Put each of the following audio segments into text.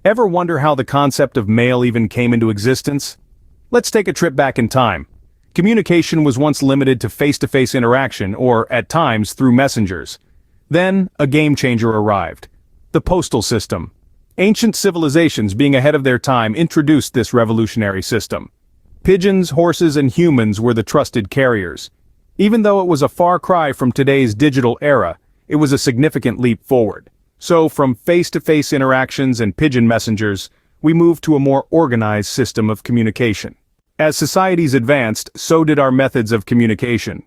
Ever wonder how the concept of mail even came into existence? Let's take a trip back in time. Communication was once limited to face-to-face interaction or, at times, through messengers. Then, a game-changer arrived. The postal system. Ancient civilizations, being ahead of their time, introduced this revolutionary system. Pigeons, horses, and humans were the trusted carriers. Even though it was a far cry from today's digital era, it was a significant leap forward. So, from face-to-face interactions and pigeon messengers, we moved to a more organized system of communication. As societies advanced, so did our methods of communication.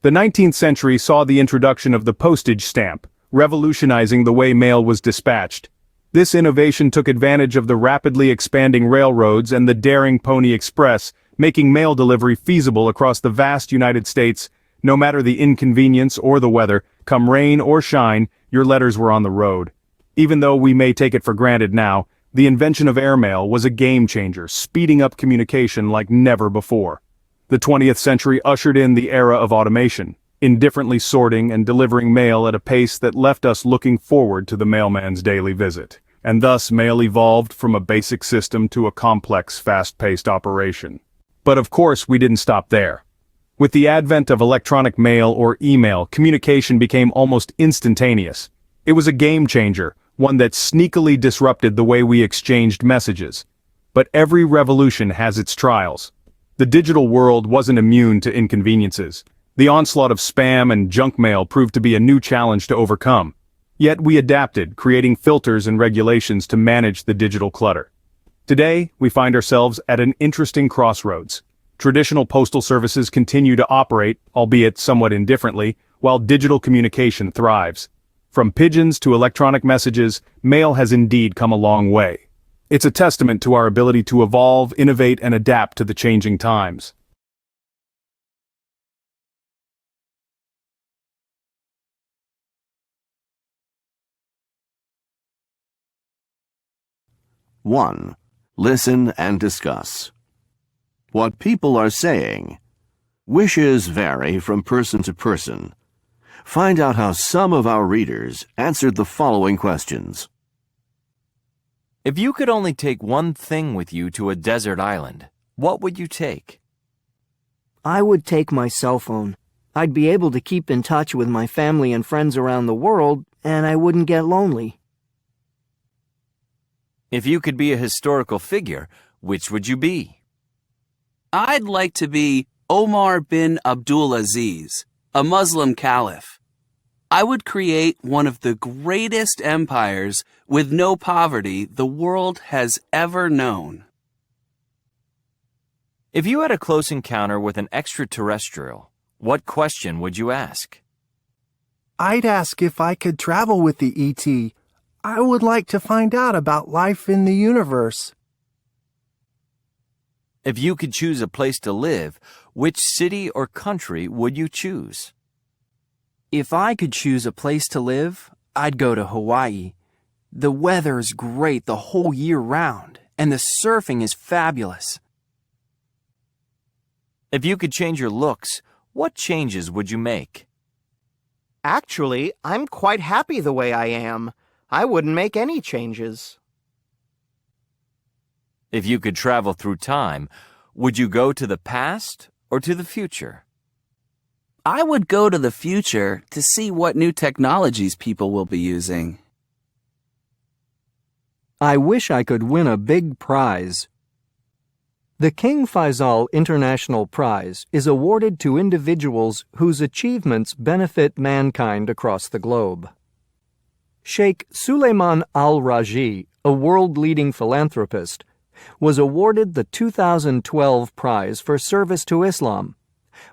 The 19th century saw the introduction of the postage stamp, revolutionizing the way mail was dispatched. This innovation took advantage of the rapidly expanding railroads and the daring Pony Express, making mail delivery feasible across the vast United States. No matter the inconvenience or the weather, come rain or shine, your letters were on the road. Even though we may take it for granted now, the invention of airmail was a game-changer, speeding up communication like never before. The 20th century ushered in the era of automation, indifferently sorting and delivering mail at a pace that left us looking forward to the mailman's daily visit. And thus mail evolved from a basic system to a complex, fast-paced operation. But of course we didn't stop there. With the advent of electronic mail or email, communication became almost instantaneous. It was a game-changer, one that sneakily disrupted the way we exchanged messages. But every revolution has its trials. The digital world wasn't immune to inconveniences. The onslaught of spam and junk mail proved to be a new challenge to overcome. Yet we adapted, creating filters and regulations to manage the digital clutter. Today, we find ourselves at an interesting crossroads. Traditional postal services continue to operate, albeit somewhat indifferently, while digital communication thrives. From pigeons to electronic messages, mail has indeed come a long way. It's a testament to our ability to evolve, innovate, and adapt to the changing times. One, listen and discuss. What people are saying. Wishes vary from person to person. Find out how some of our readers answered the following questions. If you could only take one thing with you to a desert island, what would you take? I would take my cell phone. I'd be able to keep in touch with my family and friends around the world, and I wouldn't get lonely. If you could be a historical figure, which would you be? I'd like to be Omar bin Abdulaziz, a Muslim caliph. I would create one of the greatest empires with no poverty the world has ever known. If you had a close encounter with an extraterrestrial, what question would you ask? I'd ask if I could travel with the ET. I would like to find out about life in the universe. If you could choose a place to live, which city or country would you choose? If I could choose a place to live, I'd go to Hawaii. The weather's great the whole year round, and the surfing is fabulous. If you could change your looks, what changes would you make? Actually, I'm quite happy the way I am. I wouldn't make any changes. If you could travel through time, would you go to the past or to the future? I would go to the future to see what new technologies people will be using. I wish I could win a big prize. The King Faisal International Prize is awarded to individuals whose achievements benefit mankind across the globe. Sheikh Suleiman al-Raji, a world-leading philanthropist, was awarded the 2012 Prize for Service to Islam,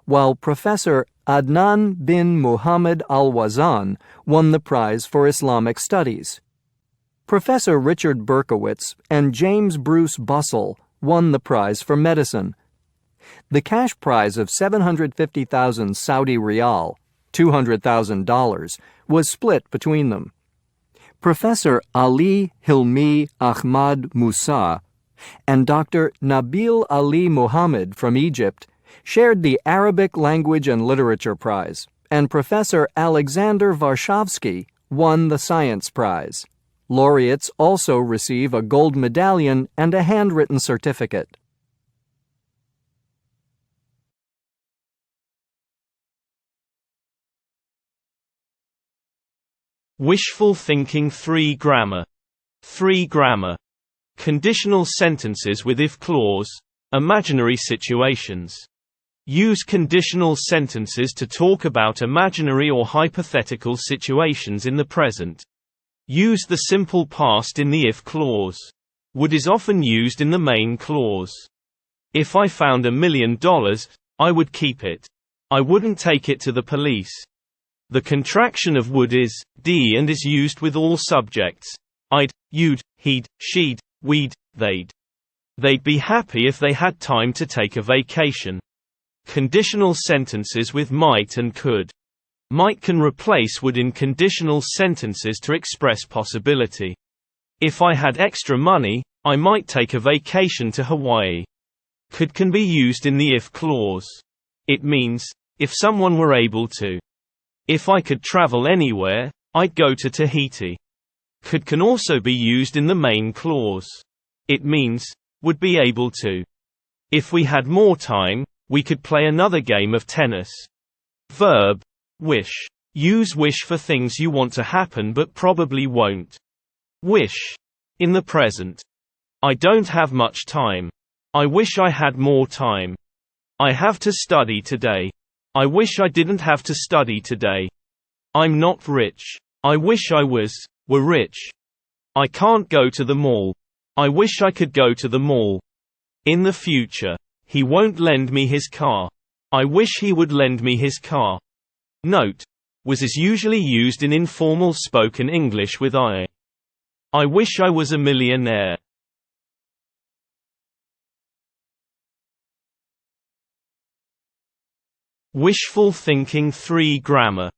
while Professor Adnan bin Muhammad al-Wazan won the Prize for Islamic Studies. Professor Richard Berkowitz and James Bruce Bussell won the Prize for Medicine. The cash prize of 750,000 Saudi riyal, $200,000, was split between them. Professor Ali Hilmi Ahmad Musa and Dr. Nabil Ali Muhammad from Egypt shared the Arabic Language and Literature Prize, and Professor Alexander Varshavsky won the Science Prize. Laureates also receive a gold medallion and a handwritten certificate. Wishful thinking 3 grammar. 3 grammar. Conditional sentences with if clause. Imaginary situations. Use conditional sentences to talk about imaginary or hypothetical situations in the present. Use the simple past in the if clause. Would is often used in the main clause. If I found $1 million, I would keep it. I wouldn't take it to the police. The contraction of would is d and is used with all subjects. I'd, you'd, he'd, she'd, we'd, they'd. They'd be happy if they had time to take a vacation. Conditional sentences with might and could. Might can replace would in conditional sentences to express possibility. If I had extra money, I might take a vacation to Hawaii. Could can be used in the if clause. It means, if someone were able to. If I could travel anywhere, I'd go to Tahiti. Could can also be used in the main clause. It means, would be able to. If we had more time, we could play another game of tennis. Verb, wish. Use wish for things you want to happen but probably won't. Wish. In the present. I don't have much time. I wish I had more time. I have to study today. I wish I didn't have to study today. I'm not rich. I wish I were rich. I can't go to the mall. I wish I could go to the mall. In the future. He won't lend me his car. I wish he would lend me his car. Note. Was is usually used in informal spoken English with I. I wish I was a millionaire. Wishful thinking 3 grammar.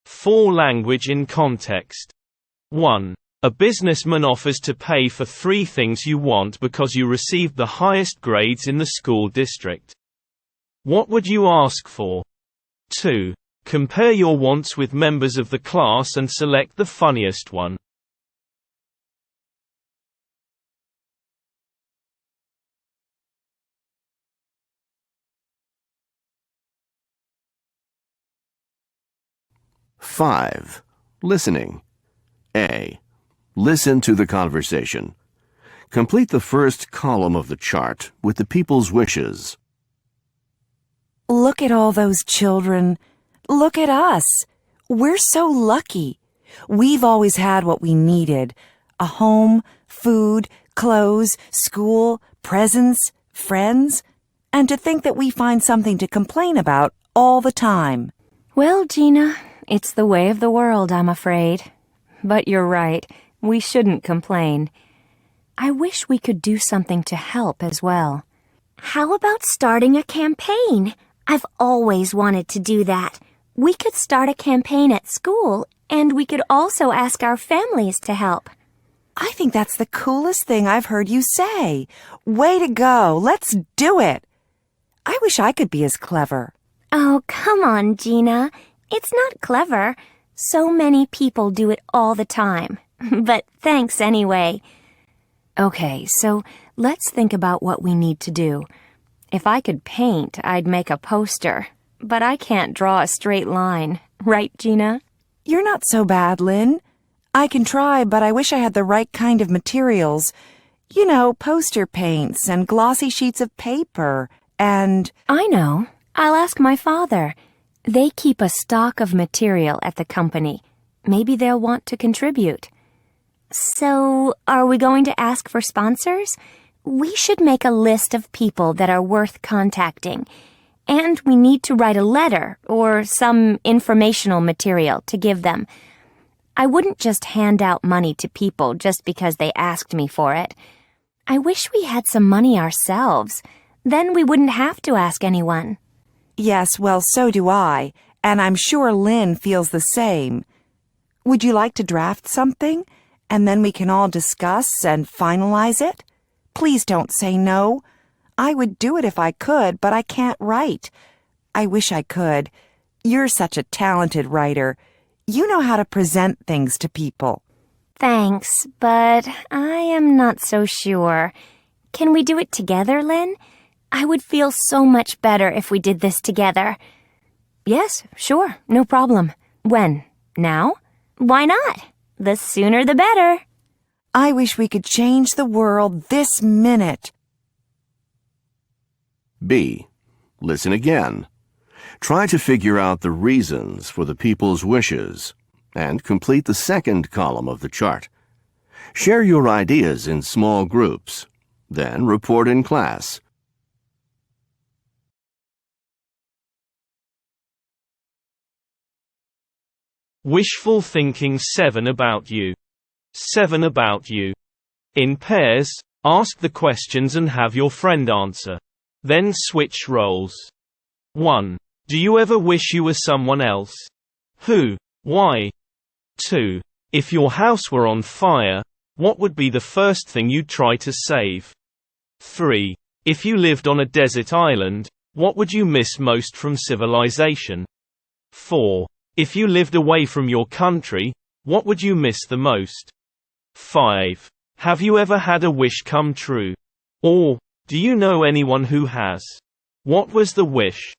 4 language in context. 1. A businessman offers to pay for 3 things you want because you received the highest grades in the school district. What would you ask for? 2. Compare your wants with members of the class and select the funniest one. Five. Listening. A. Listen to the conversation. Complete the first column of the chart with the people's wishes. Look at all those children. Look at us. We're so lucky. We've always had what we needed. A home, food, clothes, school, presents, friends. And to think that we find something to complain about all the time. Well, Gina, it's the way of the world, I'm afraid. But you're right. We shouldn't complain. I wish we could do something to help as well. How about starting a campaign? I've always wanted to do that. We could start a campaign at school, and we could also ask our families to help. I think that's the coolest thing I've heard you say. Way to go. Let's do it. I wish I could be as clever. Oh, come on, Gina. It's not clever. So many people do it all the time. But thanks anyway. Okay, so let's think about what we need to do. If I could paint, I'd make a poster. But I can't draw a straight line. Right, Gina? You're not so bad, Lynn. I can try, but I wish I had the right kind of materials. You know, poster paints and glossy sheets of paper and... I know. I'll ask my father. They keep a stock of material at the company. Maybe they'll want to contribute. So, are we going to ask for sponsors? We should make a list of people that are worth contacting. And we need to write a letter or some informational material to give them. I wouldn't just hand out money to people just because they asked me for it. I wish we had some money ourselves. Then we wouldn't have to ask anyone. Yes, well, so do I, and I'm sure Lynn feels the same. Would you like to draft something, and then we can all discuss and finalize it? Please don't say no. I would do it if I could, but I can't write. I wish I could. You're such a talented writer. You know how to present things to people. Thanks, but I am not so sure. Can we do it together, Lynn? I would feel so much better if we did this together. Yes, sure, no problem. When? Now? Why not? The sooner the better. I wish we could change the world this minute. B. Listen again. Try to figure out the reasons for the people's wishes and complete the second column of the chart. Share your ideas in small groups, then report in class. Wishful thinking 7 about you. 7 about you. In pairs, ask the questions and have your friend answer. Then switch roles. 1. Do you ever wish you were someone else? Who? Why? 2. If your house were on fire, what would be the first thing you'd try to save? 3. If you lived on a desert island, what would you miss most from civilization? 4. If you lived away from your country, what would you miss the most? 5. Have you ever had a wish come true? Or, do you know anyone who has? What was the wish?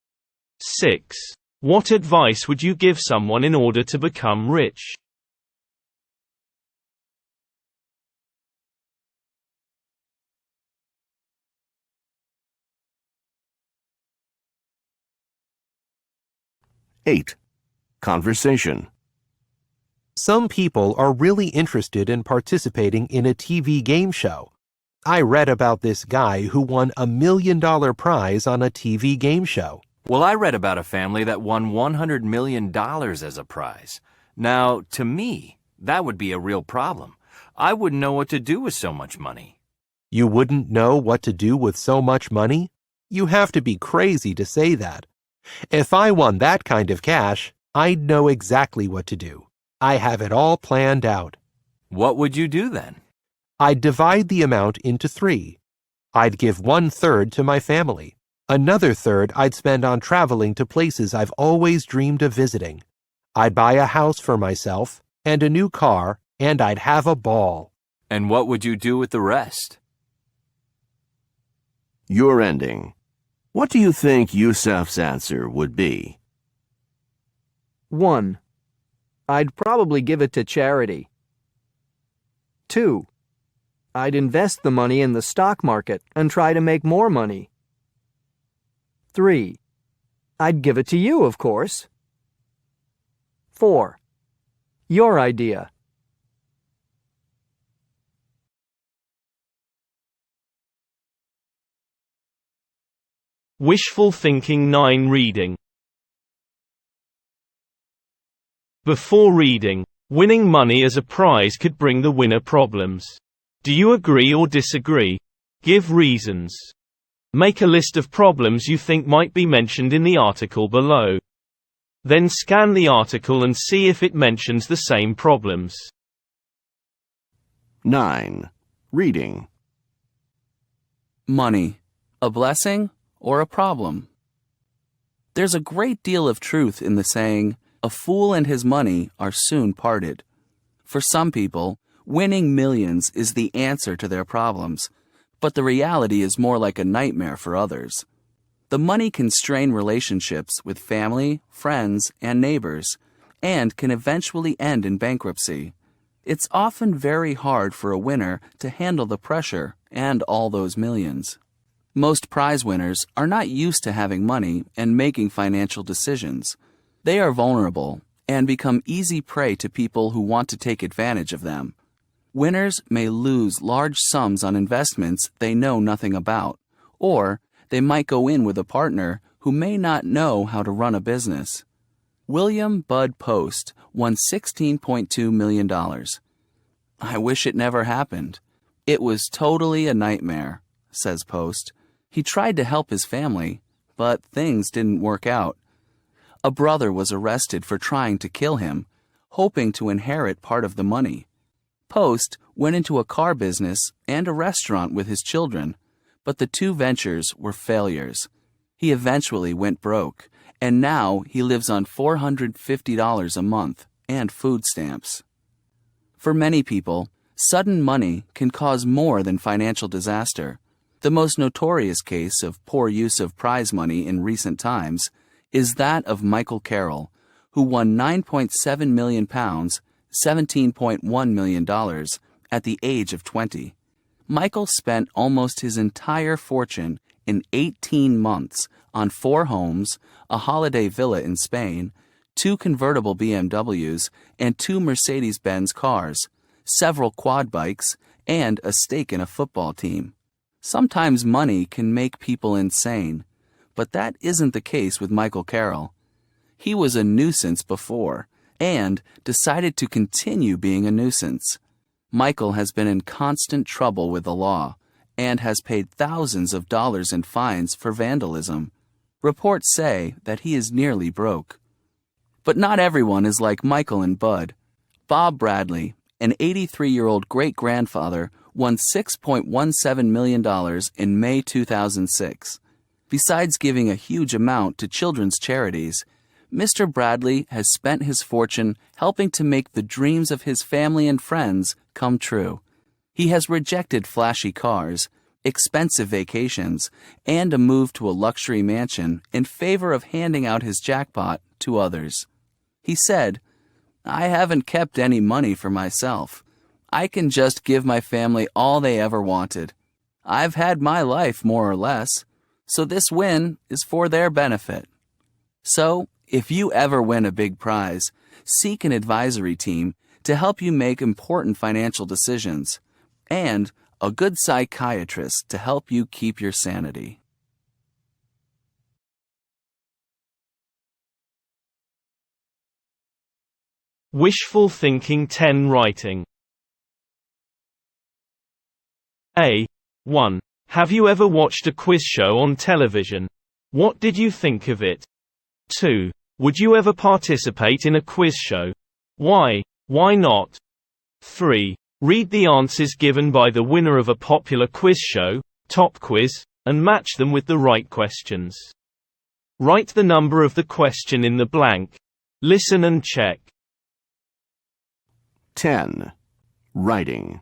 6. What advice would you give someone in order to become rich? Eight. Conversation. Some people are really interested in participating in a TV game show. I read about this guy who won $1 million prize on a TV game show. Well, I read about a family that won $100 million as a prize. Now, to me, that would be a real problem. I wouldn't know what to do with so much money. You wouldn't know what to do with so much money? You have to be crazy to say that. If I won that kind of cash, I'd know exactly what to do. I have it all planned out. What would you do then? I'd divide the amount into 3. I'd give 1/3 to my family. Another third I'd spend on traveling to places I've always dreamed of visiting. I'd buy a house for myself and a new car, and I'd have a ball. And what would you do with the rest? Your ending. What do you think Yusuf's answer would be? 1. I'd probably give it to charity. 2. I'd invest the money in the stock market and try to make more money. 3. I'd give it to you, of course. 4. Your idea. Wishful thinking 9 reading. Before reading, winning money as a prize could bring the winner problems. Do you agree or disagree? Give reasons. Make a list of problems you think might be mentioned in the article below. Then scan the article and see if it mentions the same problems. 9. Reading. Money, a blessing or a problem? There's a great deal of truth in the saying, "A fool and his money are soon parted." For some people, winning millions is the answer to their problems, but the reality is more like a nightmare for others. The money can strain relationships with family, friends, and neighbors, and can eventually end in bankruptcy. It's often very hard for a winner to handle the pressure and all those millions. Most prize winners are not used to having money and making financial decisions. They are vulnerable and become easy prey to people who want to take advantage of them. Winners may lose large sums on investments they know nothing about, or they might go in with a partner who may not know how to run a business. William Bud Post won $16.2 million. "I wish it never happened. It was totally a nightmare," says Post. He tried to help his family, but things didn't work out. A brother was arrested for trying to kill him, hoping to inherit part of the money. Post went into a car business and a restaurant with his children, but the two ventures were failures. He eventually went broke, and now he lives on $450 a month and food stamps. For many people, sudden money can cause more than financial disaster. The most notorious case of poor use of prize money in recent times is that of Michael Carroll, who won £9.7 million, $17.1 million, at the age of 20. Michael spent almost his entire fortune in 18 months on 4 homes, a holiday villa in Spain, 2 convertible BMWs, and 2 Mercedes-Benz cars, several quad bikes, and a stake in a football team. Sometimes money can make people insane, but that isn't the case with Michael Carroll. He was a nuisance before, and decided to continue being a nuisance. Michael has been in constant trouble with the law, and has paid thousands of dollars in fines for vandalism. Reports say that he is nearly broke. But not everyone is like Michael and Bud. Bob Bradley, an 83-year-old great-grandfather, won $6.17 million in May 2006. Besides giving a huge amount to children's charities, Mr. Bradley has spent his fortune helping to make the dreams of his family and friends come true. He has rejected flashy cars, expensive vacations, and a move to a luxury mansion in favor of handing out his jackpot to others. He said, "I haven't kept any money for myself. I can just give my family all they ever wanted. I've had my life more or less, so this win is for their benefit." So, if you ever win a big prize, seek an advisory team to help you make important financial decisions, and a good psychiatrist to help you keep your sanity. Wishful thinking 10 writing. A. 1. Have you ever watched a quiz show on television? What did you think of it? 2. Would you ever participate in a quiz show? Why? Why not? 3. Read the answers given by the winner of a popular quiz show, Top Quiz, and match them with the right questions. Write the number of the question in the blank. Listen and check. 10. Writing.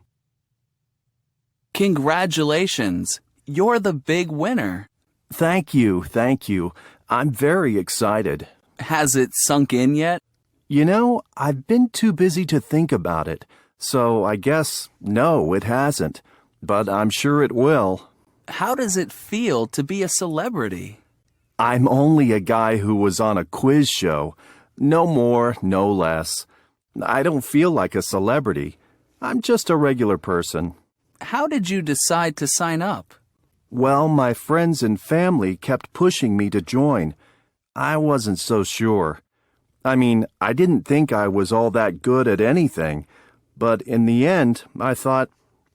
Congratulations! You're the big winner. Thank you, thank you. I'm very excited. Has it sunk in yet? You know, I've been too busy to think about it, so I guess no, it hasn't. But I'm sure it will. How does it feel to be a celebrity? I'm only a guy who was on a quiz show. No more, no less. I don't feel like a celebrity. I'm just a regular person. How did you decide to sign up? Well, my friends and family kept pushing me to join. I wasn't so sure. I mean, I didn't think I was all that good at anything. But in the end, I thought,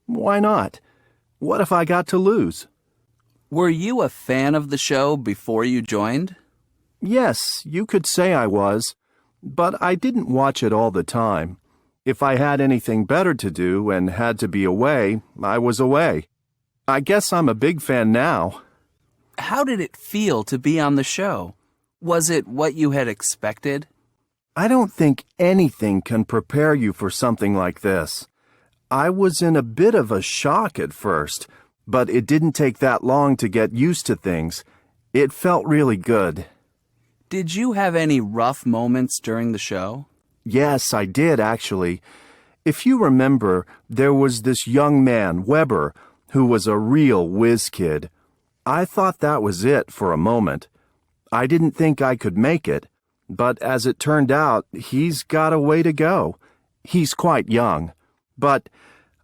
why not? What if I got to lose? Were you a fan of the show before you joined? Yes, you could say I was. But I didn't watch it all the time. If I had anything better to do and had to be away, I was away. I guess I'm a big fan now. How did it feel to be on the show? Was it what you had expected? I don't think anything can prepare you for something like this. I was in a bit of a shock at first, but it didn't take that long to get used to things. It felt really good. Did you have any rough moments during the show? Yes, I did, actually. If you remember, there was this young man, Weber, who was a real whiz kid. I thought that was it for a moment. I didn't think I could make it, but as it turned out, he's got a way to go. He's quite young, but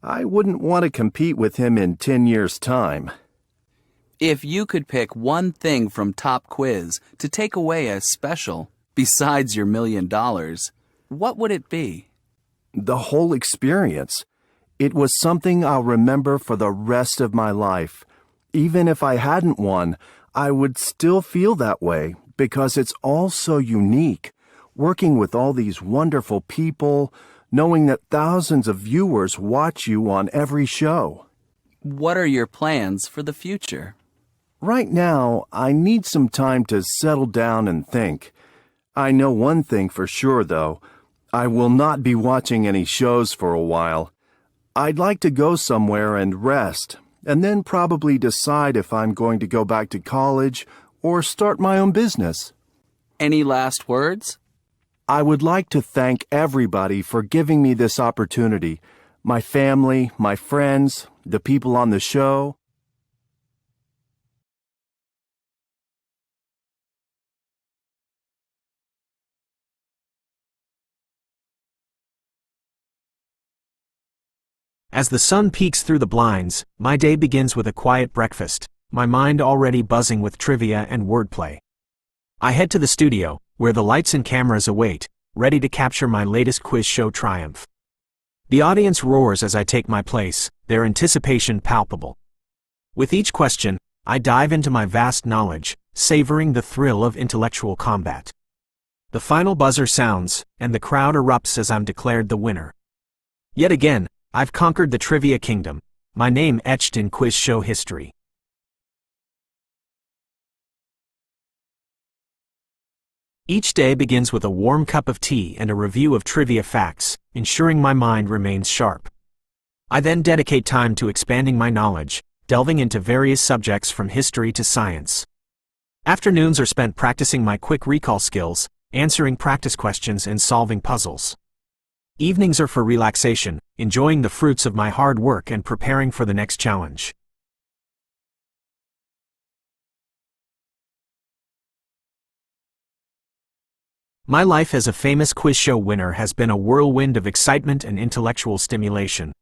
I wouldn't want to compete with him in 10 years' time. If you could pick one thing from Top Quiz to take away as special, besides your $1 million, what would it be? The whole experience. It was something I'll remember for the rest of my life. Even if I hadn't won, I would still feel that way because it's all so unique. Working with all these wonderful people, knowing that thousands of viewers watch you on every show. What are your plans for the future? Right now, I need some time to settle down and think. I know one thing for sure, though. I will not be watching any shows for a while. I'd like to go somewhere and rest, and then probably decide if I'm going to go back to college or start my own business. Any last words? I would like to thank everybody for giving me this opportunity. My family, my friends, the people on the show. As the sun peeks through the blinds, my day begins with a quiet breakfast, my mind already buzzing with trivia and wordplay. I head to the studio, where the lights and cameras await, ready to capture my latest quiz show triumph. The audience roars as I take my place, their anticipation palpable. With each question, I dive into my vast knowledge, savoring the thrill of intellectual combat. The final buzzer sounds, and the crowd erupts as I'm declared the winner. Yet again, I've conquered the trivia kingdom, my name etched in quiz show history. Each day begins with a warm cup of tea and a review of trivia facts, ensuring my mind remains sharp. I then dedicate time to expanding my knowledge, delving into various subjects from history to science. Afternoons are spent practicing my quick recall skills, answering practice questions and solving puzzles. Evenings are for relaxation, enjoying the fruits of my hard work and preparing for the next challenge. My life as a famous quiz show winner has been a whirlwind of excitement and intellectual stimulation.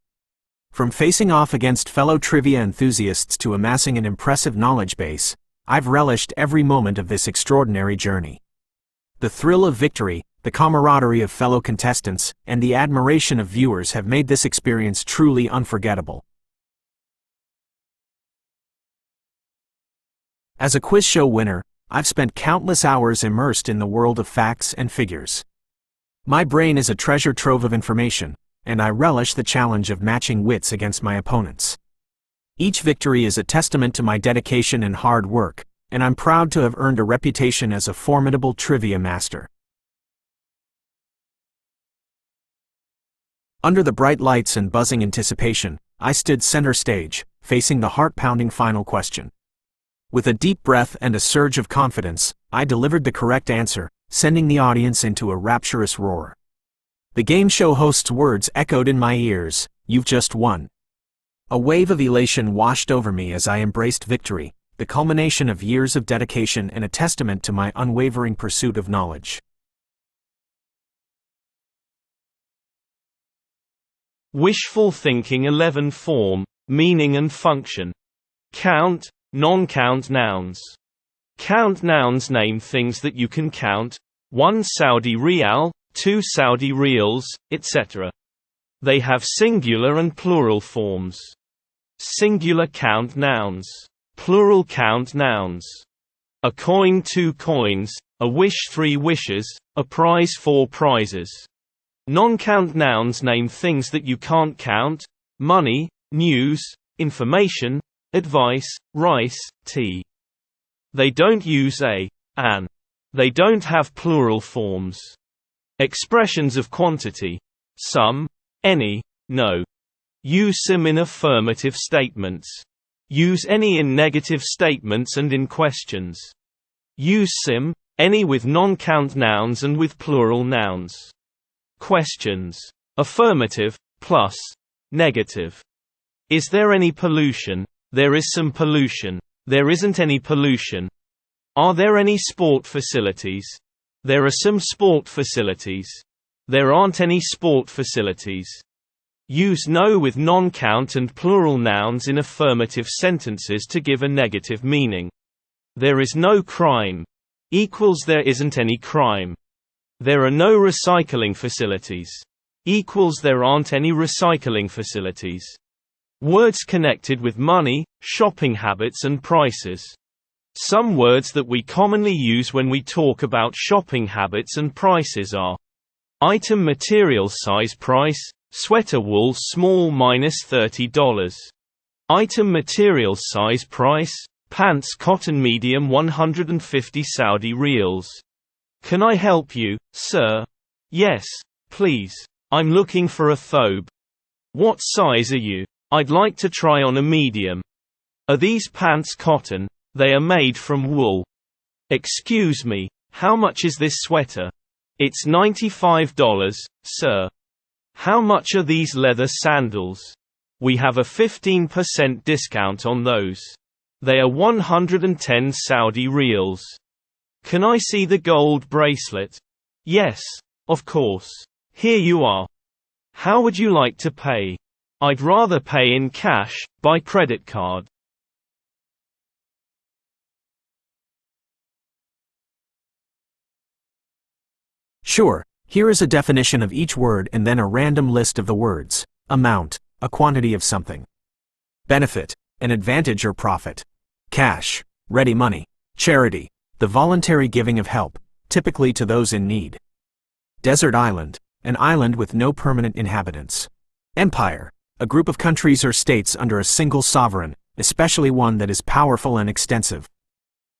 From facing off against fellow trivia enthusiasts to amassing an impressive knowledge base, I've relished every moment of this extraordinary journey. The thrill of victory, the camaraderie of fellow contestants, and the admiration of viewers have made this experience truly unforgettable. As a quiz show winner, I've spent countless hours immersed in the world of facts and figures. My brain is a treasure trove of information, and I relish the challenge of matching wits against my opponents. Each victory is a testament to my dedication and hard work, and I'm proud to have earned a reputation as a formidable trivia master. Under the bright lights and buzzing anticipation, I stood center stage, facing the heart-pounding final question. With a deep breath and a surge of confidence, I delivered the correct answer, sending the audience into a rapturous roar. The game show host's words echoed in my ears, "You've just won." A wave of elation washed over me as I embraced victory, the culmination of years of dedication and a testament to my unwavering pursuit of knowledge. Wishful thinking 11 Form, meaning and function. Count, non-count nouns. Count nouns name things that you can count, 1 Saudi Riyal, 2 Saudi Riyals, etc. They have singular and plural forms. Singular count nouns. Plural count nouns. A coin 2 coins, a wish 3 wishes, a prize 4 prizes. Non-count nouns name things that you can't count, money, news, information, advice, rice, tea. They don't use a, an. They don't have plural forms. Expressions of quantity. Some, any, no. Use some in affirmative statements. Use any in negative statements and in questions. Use sim, any with non-count nouns and with plural nouns. Questions. Affirmative, plus. Negative. Is there any pollution? There is some pollution. There isn't any pollution. Are there any sport facilities? There are some sport facilities. There aren't any sport facilities. Use no with non-count and plural nouns in affirmative sentences to give a negative meaning. There is no crime. Equals there isn't any crime. There are no recycling facilities. Equals there aren't any recycling facilities. Words connected with money, shopping habits and prices. Some words that we commonly use when we talk about shopping habits and prices are item material size price, sweater wool small -$30. Item material size price, pants cotton medium 150 Saudi Riyals. Can I help you, sir? Yes. Please. I'm looking for a thobe. What size are you? I'd like to try on a medium. Are these pants cotton? They are made from wool. Excuse me, how much is this sweater? It's $95, sir. How much are these leather sandals? We have a 15% discount on those. They are 110 Saudi riyals. Can I see the gold bracelet? Yes, of course. Here you are. How would you like to pay? I'd rather pay in cash, by credit card. Sure, here is a definition of each word and then a random list of the words. Amount, a quantity of something. Benefit, an advantage or profit. Cash, ready money. Charity, the voluntary giving of help, typically to those in need. Desert island, an island with no permanent inhabitants. Empire, a group of countries or states under a single sovereign, especially one that is powerful and extensive.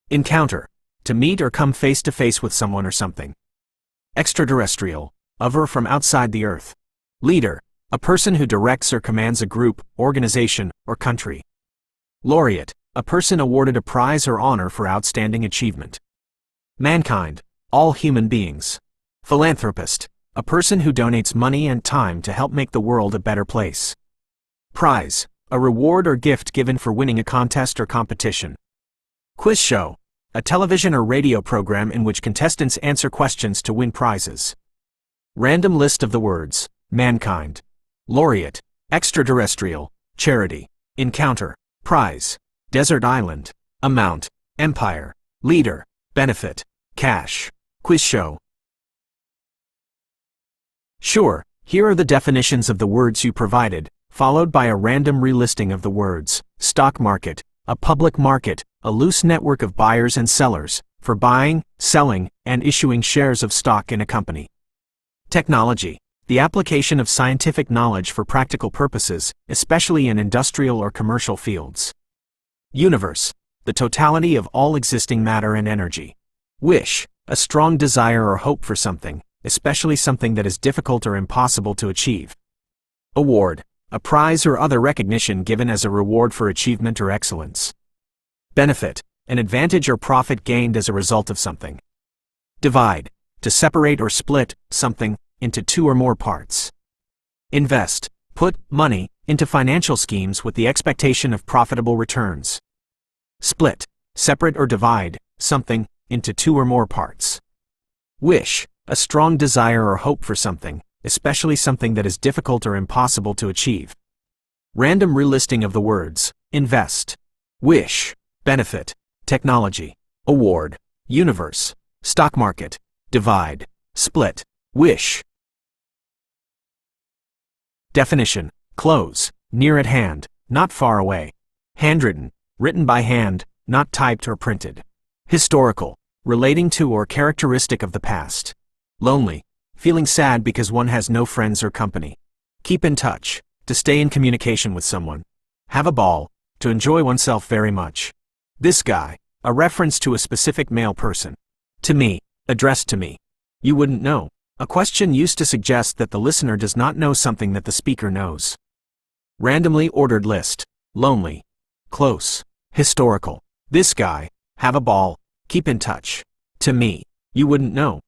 Encounter, to meet or come face to face with someone or something. Extraterrestrial, of or from outside the earth. Leader, a person who directs or commands a group, organization, or country. Laureate, a person awarded a prize or honor for outstanding achievement. Mankind, all human beings. Philanthropist, a person who donates money and time to help make the world a better place. Prize, a reward or gift given for winning a contest or competition. Quiz show, a television or radio program in which contestants answer questions to win prizes. Random list of the words: mankind, laureate, extraterrestrial, charity, encounter, prize, desert island, amount, empire, leader, benefit, cash, quiz show. Sure, here are the definitions of the words you provided, followed by a random relisting of the words: stock market, a public market, a loose network of buyers and sellers, for buying, selling, and issuing shares of stock in a company. Technology, the application of scientific knowledge for practical purposes, especially in industrial or commercial fields. Universe, the totality of all existing matter and energy. Wish, a strong desire or hope for something, especially something that is difficult or impossible to achieve. Award, a prize or other recognition given as a reward for achievement or excellence. Benefit, an advantage or profit gained as a result of something. Divide, to separate or split something into two or more parts. Invest, put money into financial schemes with the expectation of profitable returns. Split, separate or divide something into two or more parts. Wish, a strong desire or hope for something, especially something that is difficult or impossible to achieve. Random relisting of the words: invest, wish, benefit, technology, award, universe, stock market, divide, split, wish. Definition: close, near at hand, not far away. Handwritten, written by hand, not typed or printed. Historical, relating to or characteristic of the past. Lonely, feeling sad because one has no friends or company. Keep in touch, to stay in communication with someone. Have a ball, to enjoy oneself very much. This guy, a reference to a specific male person. To me, addressed to me. You wouldn't know, a question used to suggest that the listener does not know something that the speaker knows. Randomly ordered list: lonely, close, historical. This guy, have a ball, keep in touch. To me, you wouldn't know.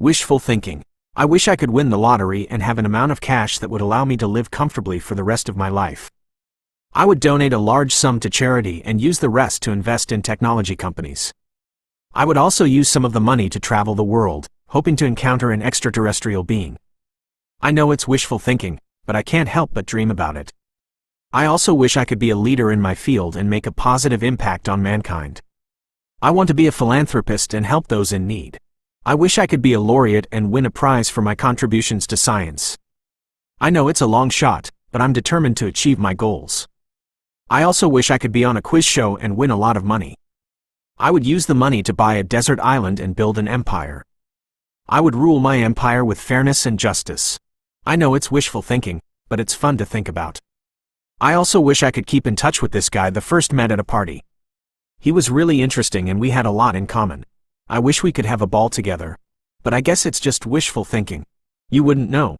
Wishful thinking. I wish I could win the lottery and have an amount of cash that would allow me to live comfortably for the rest of my life. I would donate a large sum to charity and use the rest to invest in technology companies. I would also use some of the money to travel the world, hoping to encounter an extraterrestrial being. I know it's wishful thinking, but I can't help but dream about it. I also wish I could be a leader in my field and make a positive impact on mankind. I want to be a philanthropist and help those in need. I wish I could be a laureate and win a prize for my contributions to science. I know it's a long shot, but I'm determined to achieve my goals. I also wish I could be on a quiz show and win a lot of money. I would use the money to buy a desert island and build an empire. I would rule my empire with fairness and justice. I know it's wishful thinking, but it's fun to think about. I also wish I could keep in touch with this guy the first met at a party. He was really interesting and we had a lot in common. I wish we could have a ball together. But I guess it's just wishful thinking. You wouldn't know.